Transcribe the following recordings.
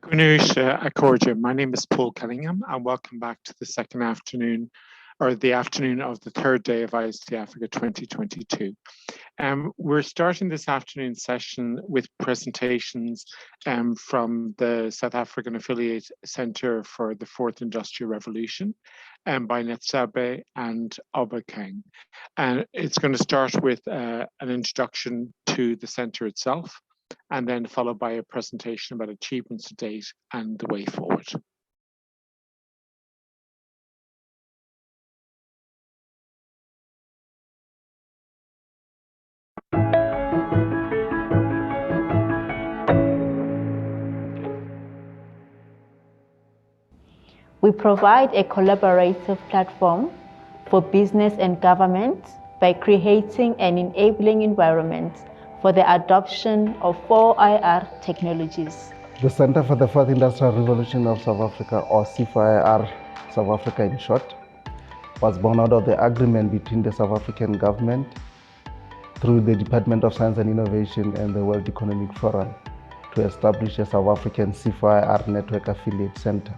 Gwinnett Accordia. My name is Paul Kellingham, and welcome back to the second afternoon, or the afternoon of the third day of IST-Africa 2022. We're starting this afternoon session with presentations from the South African Affiliate Centre for the Fourth Industrial Revolution by Netsabe and Obakeng. And it's going to start with an introduction to the centre itself, and then followed by a presentation about achievements to date and the way forward. We provide a collaborative platform for business and government by creating an enabling environment for the adoption of C4IR technologies. The Center for the Fourth Industrial Revolution of South Africa, or C4IR South Africa in short, was born out of the agreement between the South African government through the Department of Science and Innovation and the World Economic Forum to establish a South African C4IR network affiliate center.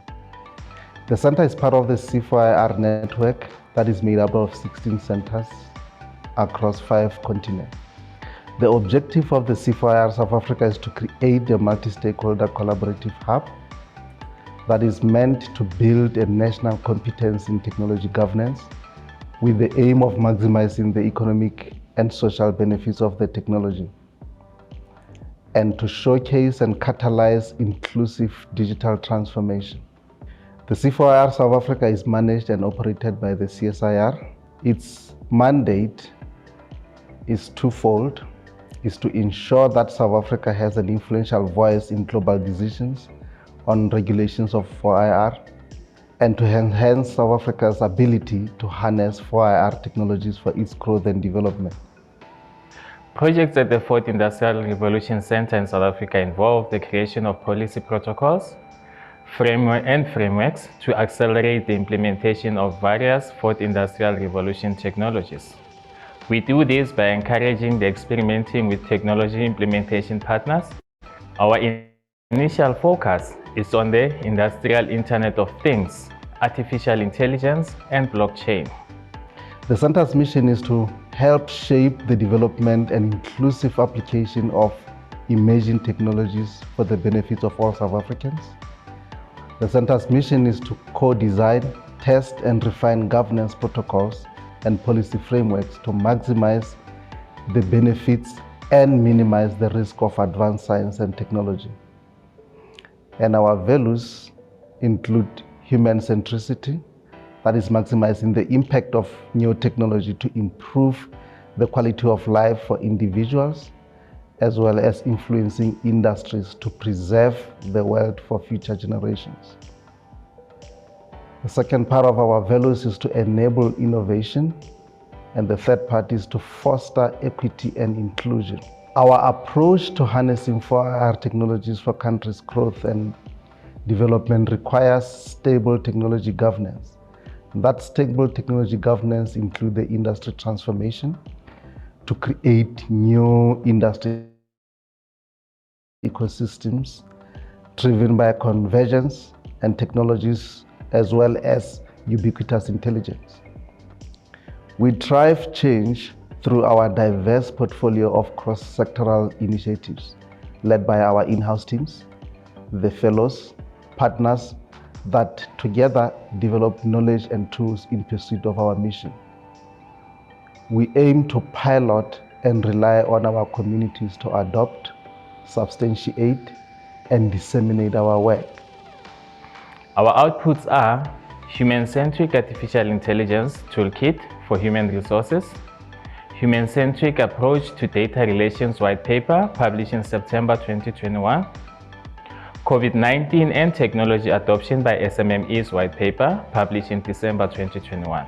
The center is part of the C4IR network that is made up of 16 centers across 5 continents. The objective of the C4IR South Africa is to create a multi-stakeholder collaborative hub that is meant to build a national competence in technology governance with the aim of maximizing the economic and social benefits of the technology, and to showcase and catalyze inclusive digital transformation. The C4IR South Africa is managed and operated by the CSIR. Its mandate is twofold. Is to ensure that South Africa has an influential voice in global decisions on regulations of C4IR, and to enhance South Africa's ability to harness C4IR technologies for its growth and development. Projects at the Fourth Industrial Revolution Center in South Africa involve the creation of policy protocols, frameworks to accelerate the implementation of various Fourth Industrial Revolution technologies. We do this by encouraging the experimenting with technology implementation partners. Our initial focus is on the Industrial Internet of Things, artificial intelligence, and blockchain. The center's mission is to help shape the development and inclusive application of emerging technologies for the benefit of all South Africans. The center's mission is to co-design, test, and refine governance protocols and policy frameworks to maximize the benefits and minimize the risk of advanced science and technology. And our values include human centricity, that is maximizing the impact of new technology to improve the quality of life for individuals, as well as influencing industries to preserve the world for future generations. The second part of our values is to enable innovation, and the third part is to foster equity and inclusion. Our approach to harnessing C4IR technologies for countries' growth and development requires stable technology governance. That stable technology governance includes the industry transformation to create new industry ecosystems driven by convergence and technologies, as well as ubiquitous intelligence. We drive change through our diverse portfolio of cross-sectoral initiatives led by our in-house teams, the fellows, partners that together develop knowledge and tools in pursuit of our mission. We aim to pilot and rely on our communities to adopt, substantiate, and disseminate our work. Our outputs are Human-Centric Artificial Intelligence Toolkit for Human Resources, Human-Centric Approach to Data Relations White Paper published in September 2021, COVID-19 and Technology Adoption by SMMEs White Paper published in December 2021.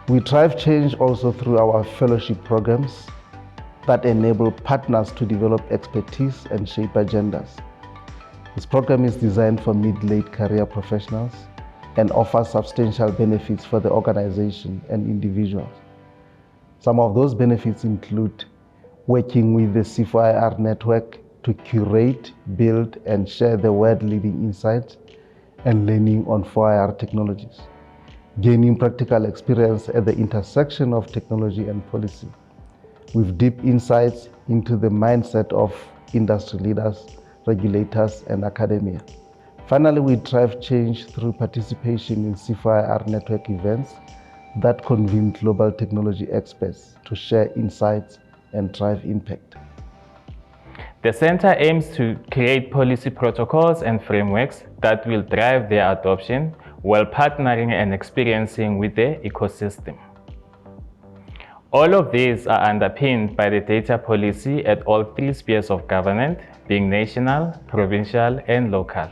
We drive change also through our fellowship programs that enable partners to develop expertise and shape agendas. This program is designed for mid-late career professionals and offers substantial benefits for the organization and individuals. Some of those benefits include working with the C4IR network to curate, build, and share the world-leading insights and learning on 4IR technologies, gaining practical experience at the intersection of technology and policy, with deep insights into the mindset of industry leaders, regulators, and academia. Finally, we drive change through participation in C4IR network events that convene global technology experts to share insights and drive impact. The Center aims to create policy protocols and frameworks that will drive their adoption while partnering and experiencing with the ecosystem. All of these are underpinned by the data policy at all three spheres of government, being national, provincial, and local.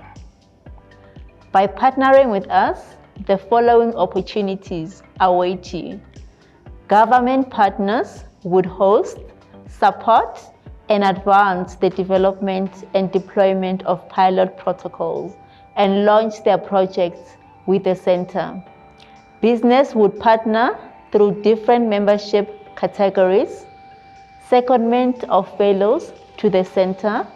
By partnering with us, the following opportunities await you. Government partners would host, support, and advance the development and deployment of pilot protocols and launch their projects with the center. Business would partner through different membership categories, secondment of fellows to the center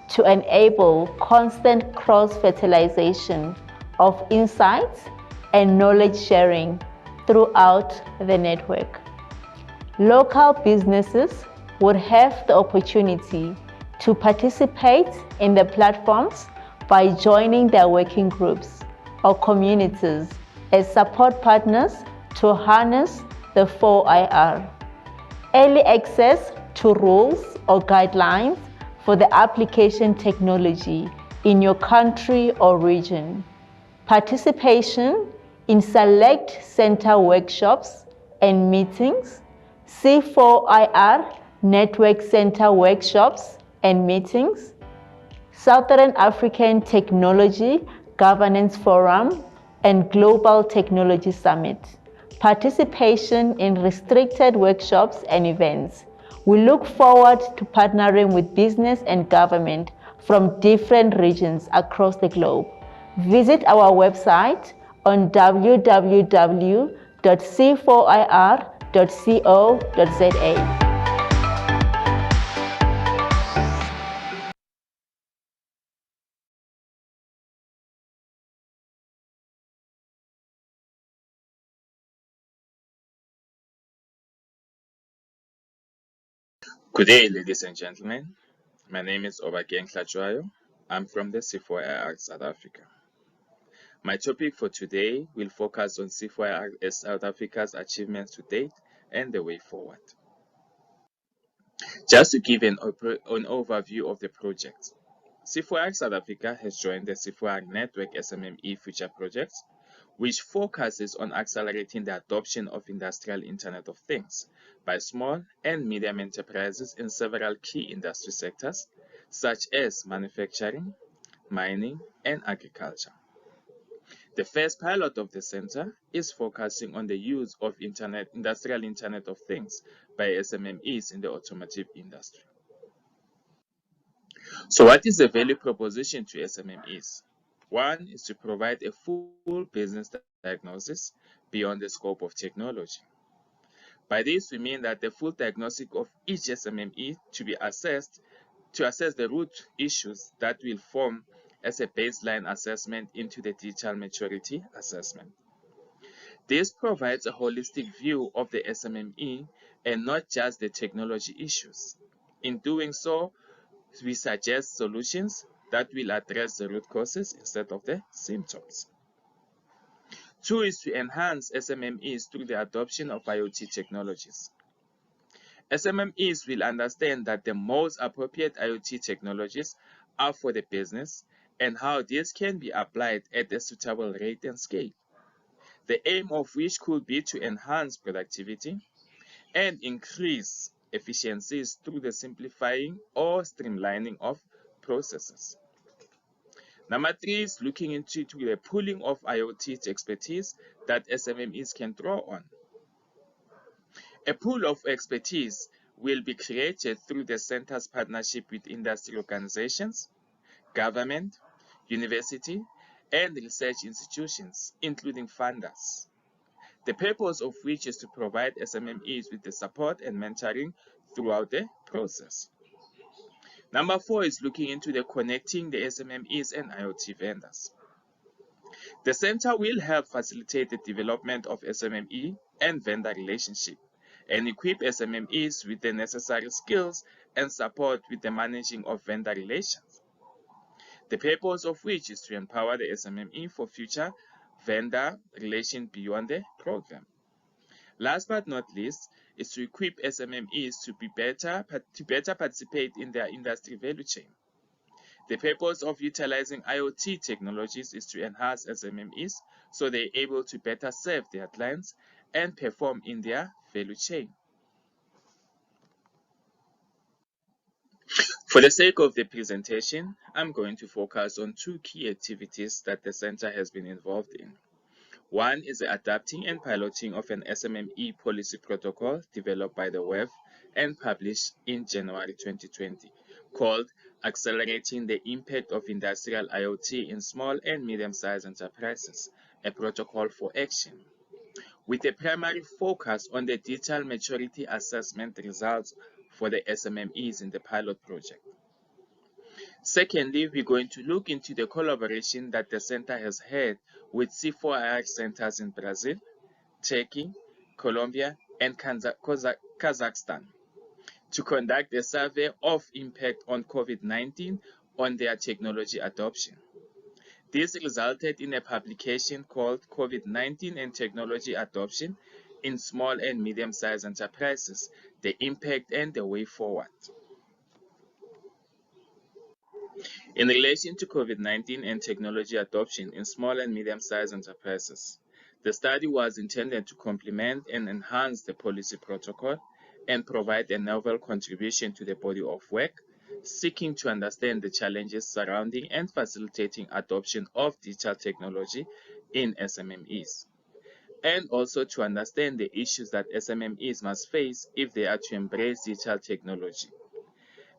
to enable constant cross-fertilization of insights and knowledge sharing throughout the network. Local businesses would have the opportunity to participate in the platforms by joining their working groups or communities as support partners to harness the 4IR. Early access to rules or guidelines for the application technology in your country or region. Participation in select center workshops and meetings, C4IR Network Center workshops and meetings, Southern African Technology Governance Forum and Global Technology Summit. Participation in restricted workshops and events. We look forward to partnering with business and government from different regions across the globe. Visit our website on www.c4ir.co.za. Good day, ladies and gentlemen. My name is Obakeng Tlhatswayo. I'm from the C4IR South Africa. My topic for today will focus on C4IR South Africa's achievements to date and the way forward. Just to give an overview of the project, C4IR South Africa has joined the C4IR Network SMME Future Project, which focuses on accelerating the adoption of industrial Internet of Things by small and medium enterprises in several key industry sectors, such as manufacturing, mining, and agriculture. The first pilot of the center is focusing on the use of industrial Internet of Things by SMMEs in the automotive industry. So what is the value proposition to SMMEs? One is to provide a full business diagnosis beyond the scope of technology. By this, we mean that the full diagnostic of each SMME to be assessed to assess the root issues that will form as a baseline assessment into the digital maturity assessment. This provides a holistic view of the SMME and not just the technology issues. In doing so, we suggest solutions that will address the root causes instead of the symptoms. Two is to enhance SMMEs through the adoption of IoT technologies. SMMEs will understand that the most appropriate IoT technologies are for the business and how this can be applied at a suitable rate and scale. The aim of which could be to enhance productivity and increase efficiencies through the simplifying or streamlining of processes. Number three is looking into the pooling of IoT expertise that SMMEs can draw on. A pool of expertise will be created through the center's partnership with industry organizations, government, university, and research institutions, including funders. The purpose of which is to provide SMMEs with the support and mentoring throughout the process. Number 4 is looking into the connecting the SMMEs and IoT vendors. The center will help facilitate the development of SMME and vendor relationship and equip SMMEs with the necessary skills and support with the managing of vendor relations. The purpose of which is to empower the SMME for future vendor relations beyond the program. Last but not least is to equip SMMEs to better participate in their industry value chain. The purpose of utilizing IoT technologies is to enhance SMMEs so they're able to better serve their clients and perform in their value chain. For the sake of the presentation, I'm going to focus on 2 key activities that the center has been involved in. One is the adapting and piloting of an SMME policy protocol developed by the WEF and published in January 2020, called Accelerating the Impact of Industrial IoT in Small and Medium-Sized Enterprises, a Protocol for Action, with a primary focus on the digital maturity assessment results for the SMMEs in the pilot project. Secondly, we're going to look into the collaboration that the center has had with C4IR centers in Brazil, Turkey, Colombia, and Kazakhstan to conduct a survey of impact on COVID-19 on their technology adoption. This resulted in a publication called COVID-19 and Technology Adoption in Small and Medium-Sized Enterprises, the Impact and the Way Forward. In relation to COVID-19 and technology adoption in small and medium-sized enterprises, the study was intended to complement and enhance the policy protocol and provide a novel contribution to the body of work, seeking to understand the challenges surrounding and facilitating adoption of digital technology in SMMEs, and also to understand the issues that SMMEs must face if they are to embrace digital technology,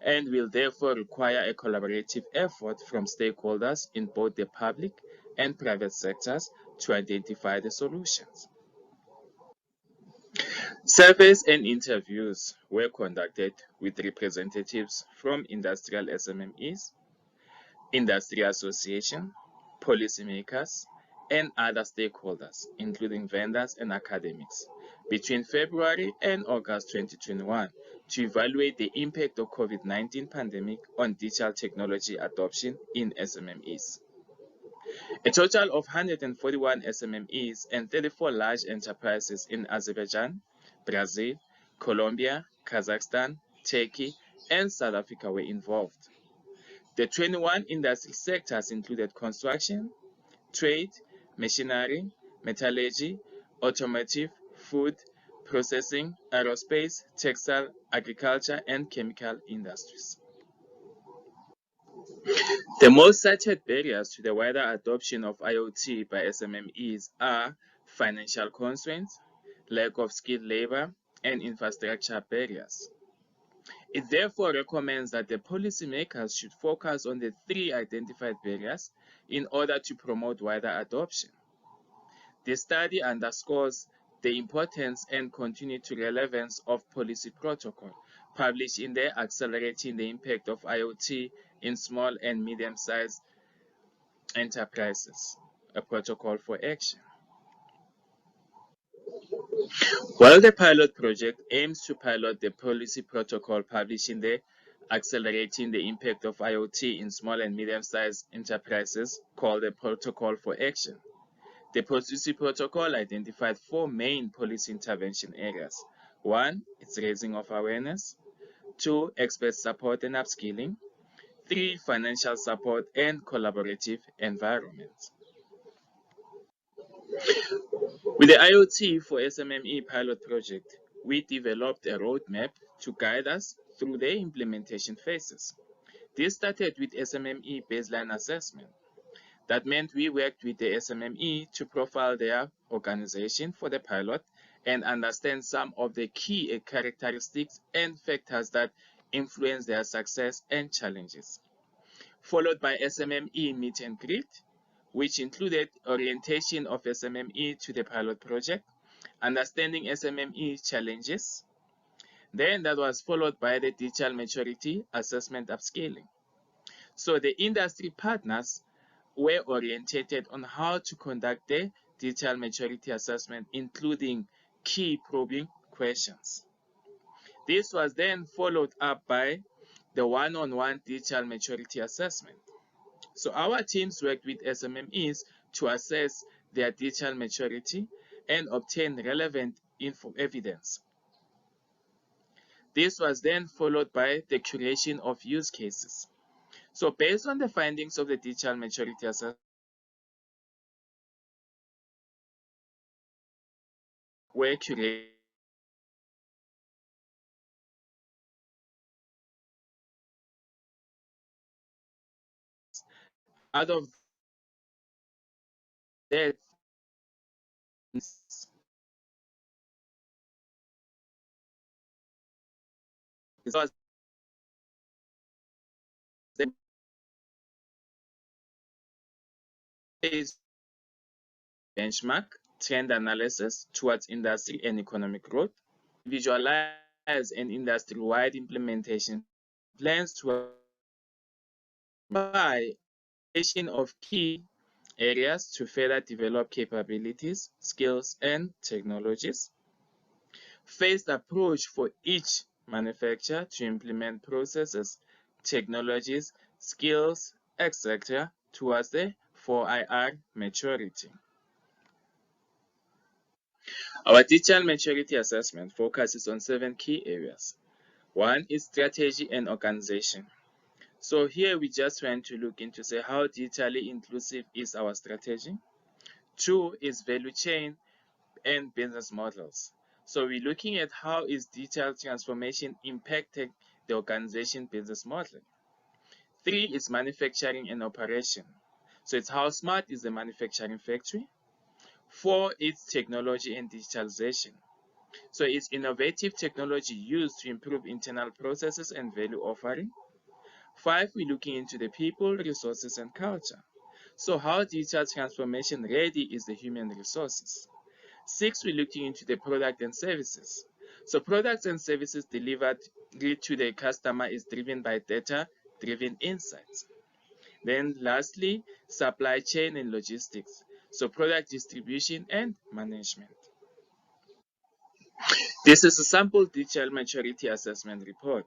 and will therefore require a collaborative effort from stakeholders in both the public and private sectors to identify the solutions. Surveys and interviews were conducted with representatives from industrial SMMEs, industry associations, policymakers, and other stakeholders, including vendors and academics, between February and August 2021 to evaluate the impact of COVID-19 pandemic on digital technology adoption in SMMEs. A total of 141 SMMEs and 34 large enterprises in Azerbaijan, Brazil, Colombia, Kazakhstan, Turkey, and South Africa were involved. The 21 industry sectors included construction, trade, machinery, metallurgy, automotive, food, processing, aerospace, textile, agriculture, and chemical industries. The most cited barriers to the wider adoption of IoT by SMMEs are financial constraints, lack of skilled labor, and infrastructure barriers. It therefore recommends that the policymakers should focus on the 3 identified barriers in order to promote wider adoption. The study underscores the importance and continued relevance of policy protocol published in the Accelerating the Impact of IoT in Small and Medium-Sized Enterprises, a Protocol for Action. While the pilot project aims to pilot the policy protocol published in the Accelerating the Impact of IoT in Small and Medium-Sized Enterprises, called the Protocol for Action, the policy protocol identified 4 main policy intervention areas. 1, it's raising of awareness. 2, expert support and upskilling. 3, financial support and collaborative environment. With the IoT for SMME pilot project, we developed a roadmap to guide us through the implementation phases. This started with SMME baseline assessment. That meant we worked with the SMME to profile their organization for the pilot and understand some of the key characteristics and factors that influence their success and challenges. Followed by SMME meet and greet, which included orientation of SMME to the pilot project, understanding SMME challenges, Then that was followed by the digital maturity assessment upscaling. So the industry partners were oriented on how to conduct the digital maturity assessment, including key probing questions. This was then followed up by the one-on-one digital maturity assessment. So our teams worked with SMMEs to assess their digital maturity and obtain relevant evidence. This was then followed by the curation of use cases. So based on the findings of the digital maturity assessment, were curated out of that was the benchmark trend analysis towards industry and economic growth, visualize an industry-wide implementation plans to by of key areas to further develop capabilities, skills, and technologies. Phased approach for each manufacturer to implement processes, technologies, skills, etc. towards the 4IR maturity. Our digital maturity assessment focuses on 7 key areas. 1 is strategy and organization. So here we just want to look into say how digitally inclusive is our strategy. 2 is value chain and business models. So we're looking at how is digital transformation impacting the organization business model. 3 is manufacturing and operation. So it's how smart is the manufacturing factory. 4 is technology and digitalization. So it's innovative technology used to improve internal processes and value offering. 5, we're looking into the people, resources, and culture. So how digital transformation ready is the human resources. 6, we're looking into the product and services. So products and services delivered to the customer is driven by data-driven insights. Then lastly, supply chain and logistics. So product distribution and management. This is a sample digital maturity assessment report.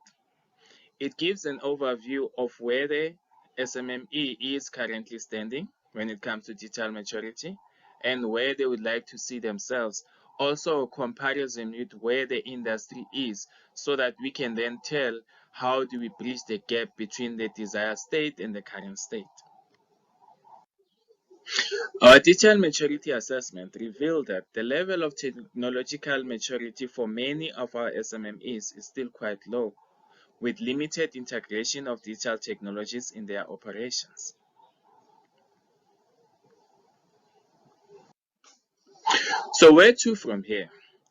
It gives an overview of where the SMME is currently standing when it comes to digital maturity and where they would like to see themselves. Also a comparison with where the industry is so that we can then tell how do we bridge the gap between the desired state and the current state. Our digital maturity assessment revealed that the level of technological maturity for many of our SMMEs is still quite low, with limited integration of digital technologies in their operations. So where to from here?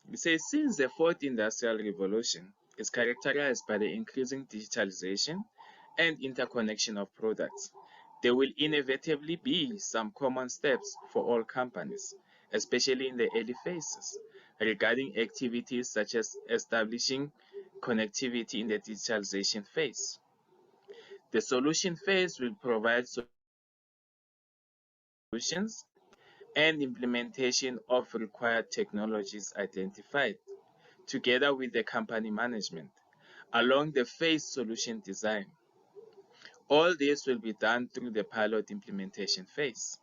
We say since the fourth industrial revolution is characterized by the increasing digitalization and interconnection of products, there will inevitably be some common steps for all companies, especially in the early phases, regarding activities such as establishing connectivity in the digitalization phase. The solution phase will provide solutions and implementation of required technologies identified, together with the company management, along the phase solution design. All this will be done through the pilot implementation phase.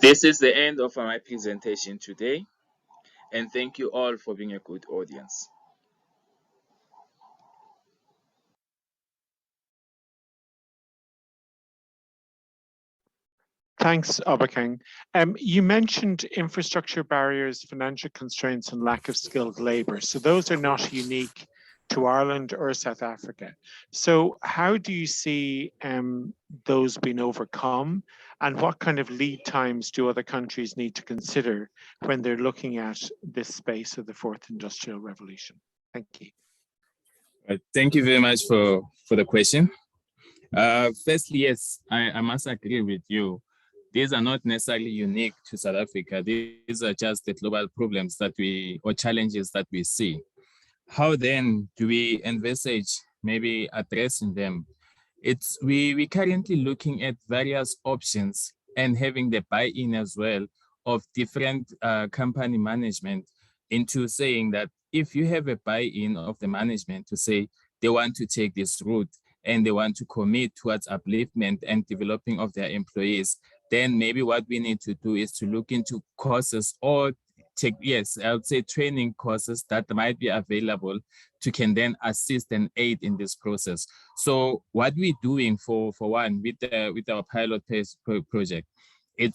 This is the end of my presentation today, and thank you all for being a good audience. Thanks, Obakeng. You mentioned infrastructure barriers, financial constraints, and lack of skilled labor. So those are not unique to Ireland or South Africa. So how do you see those being overcome? And what kind of lead times do other countries need to consider when they're looking at this space of the fourth industrial revolution? Thank you. Thank you very much for the question. Firstly, yes, I must agree with you these are not necessarily unique to South Africa. These are just the global problems or challenges that we see. How then do we envisage maybe addressing them? We currently looking at various options and having the buy-in as well of different company management into saying that if you have a buy-in of the management to say they want to take this route and they want to commit towards upliftment and developing of their employees, then maybe what we need to do is to look into courses or I would say training courses that might be available to can then assist and aid in this process. So what we're doing for one with our pilot project,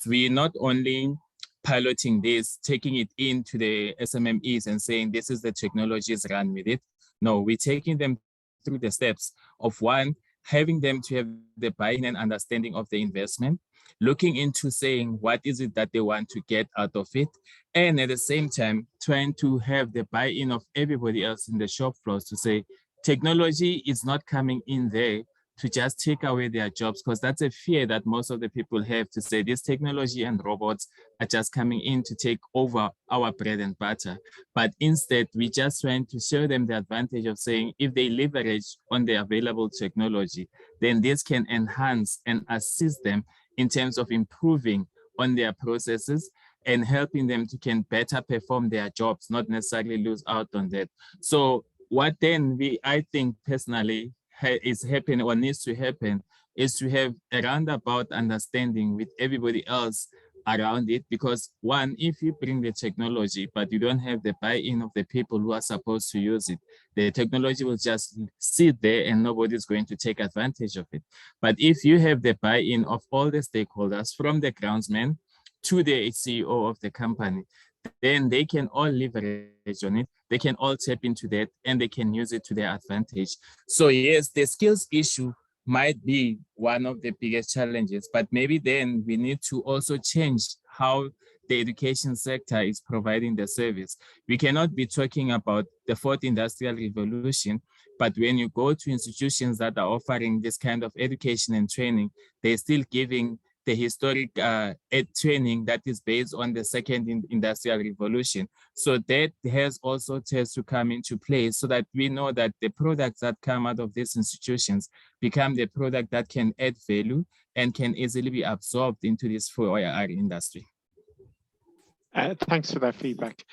we're not only piloting this, taking it into the SMMEs and saying this is the technologies, run with it. No, we're taking them through the steps of one, having them to have the buy-in and understanding of the investment, looking into saying what is it that they want to get out of it, and at the same time trying to have the buy-in of everybody else in the shop floors to say technology is not coming in there to just take away their jobs, because that's a fear that most of the people have, to say this technology and robots are just coming in to take over our bread and butter. But instead, we just trying to show them the advantage of saying if they leverage on the available technology, then this can enhance and assist them in terms of improving on their processes and helping them to can better perform their jobs, not necessarily lose out on that. So what then I think personally is happening or needs to happen is to have a roundabout understanding with everybody else around it, because one, if you bring the technology but you don't have the buy-in of the people who are supposed to use it, the technology will just sit there and nobody's going to take advantage of it. But if you have the buy-in of all the stakeholders, from the groundsman to the CEO of the company, then they can all leverage on it, they can all tap into that, and they can use it to their advantage. So yes, the skills issue might be one of the biggest challenges, but maybe then we need to also change how the education sector is providing the service. We cannot be talking about the fourth industrial revolution, but when you go to institutions that are offering this kind of education and training, they're still giving the historic training that is based on the second industrial revolution. So that has to come into play so that we know that the products that come out of these institutions become the product that can add value and can easily be absorbed into this C4IR industry. Thanks for that feedback.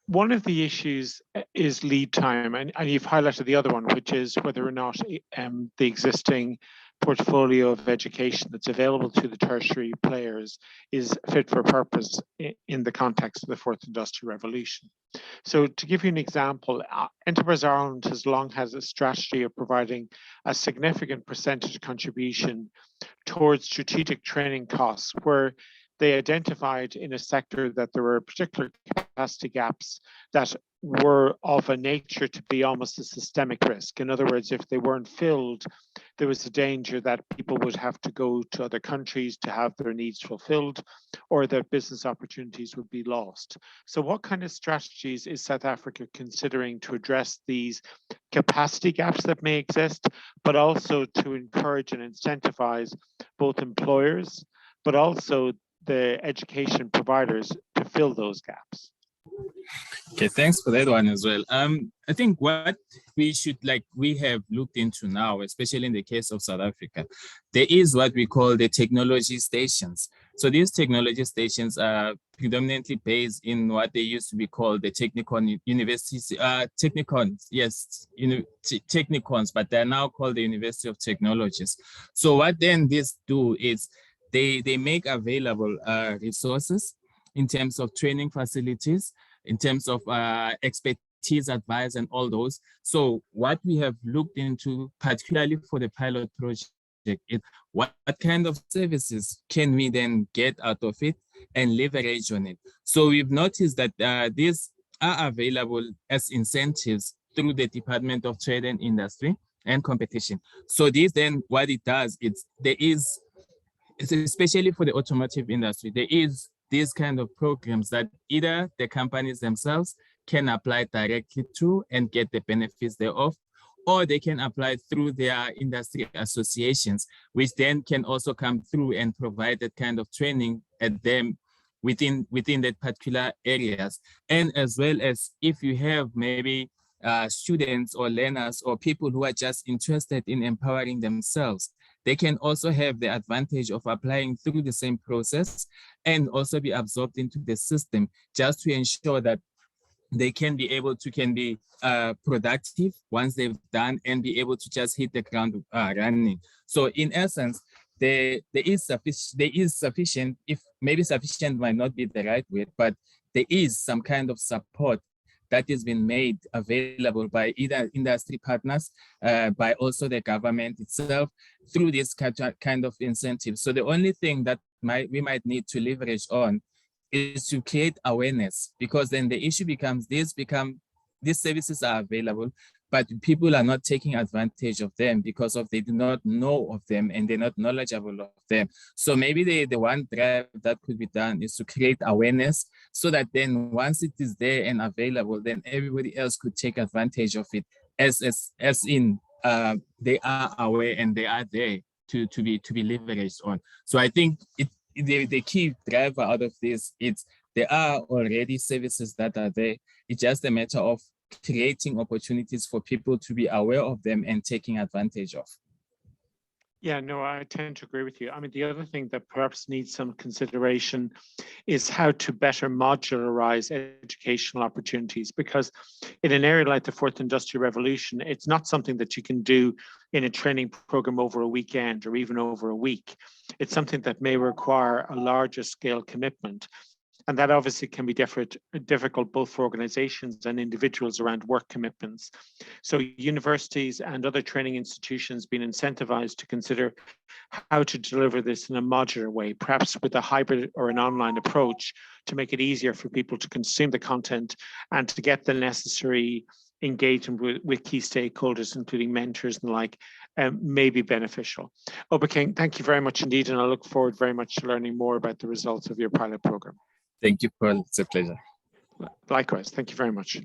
One of the issues is lead time, and you've highlighted the other one, which is whether or not the existing portfolio of education that's available to the tertiary players is fit for purpose in the context of the fourth industrial revolution. So to give you an example, Enterprise Ireland has long had a strategy of providing a significant percentage contribution towards strategic training costs, where they identified in a sector that there were particular capacity gaps that were of a nature to be almost a systemic risk. In other words, if they weren't filled, there was a danger that people would have to go to other countries to have their needs fulfilled, or that business opportunities would be lost. So what kind of strategies is South Africa considering to address these capacity gaps that may exist, but also to encourage and incentivize both employers, but also the education providers to fill those gaps? Okay, thanks for that one as well. I think what we have looked into now, especially in the case of South Africa, there is what we call the technology stations. So these technology stations are predominantly based in what they used to be called the Technicon universities, Technicons, yes, Technicons, but they're now called the University of Technologies. So what then these do is they make available resources in terms of training facilities, in terms of expertise, advice, and all those. So what we have looked into, particularly for the pilot project, is what kind of services can we then get out of it and leverage on it. So we've noticed that these are available as incentives through the Department of Trade and Industry and Competition. So this then, what it does, it's especially for the automotive industry, there is these kind of programs that either the companies themselves can apply directly to and get the benefits thereof, or they can apply through their industry associations, which then can also come through and provide that kind of training at them within that particular areas. And as well as if you have maybe students or learners or people who are just interested in empowering themselves, they can also have the advantage of applying through the same process and also be absorbed into the system, just to ensure that they can be able to be productive once they've done and be able to just hit the ground running. So in essence, there is sufficient, if maybe sufficient might not be the right word, but there is some kind of support that has been made available by either industry partners, by also the government itself, through this kind of incentives. So the only thing that we might need to leverage on is to create awareness, because then the issue becomes these services are available, but people are not taking advantage of them because they do not know of them and they're not knowledgeable of them. So maybe the one drive that could be done is to create awareness, so that then once it is there and available, then everybody else could take advantage of it, as in they are aware and they are there to be leveraged on. So I think the key driver out of this, there are already services that are there. It's just a matter of creating opportunities for people to be aware of them and taking advantage of. Yeah, no, I tend to agree with you. I mean, the other thing that perhaps needs some consideration is how to better modularize educational opportunities, because in an area like the fourth industrial revolution, it's not something that you can do in a training program over a weekend or even over a week. It's something that may require a larger scale commitment. And that obviously can be difficult both for organizations and individuals around work commitments. So universities and other training institutions being incentivized to consider how to deliver this in a modular way, perhaps with a hybrid or an online approach, to make it easier for people to consume the content and to get the necessary engagement with key stakeholders, including mentors and the like, may be beneficial. Obakeng, thank you very much indeed, and I look forward very much to learning more about the results of your pilot program. Thank you, Paul. It's a pleasure. Likewise. Thank you very much.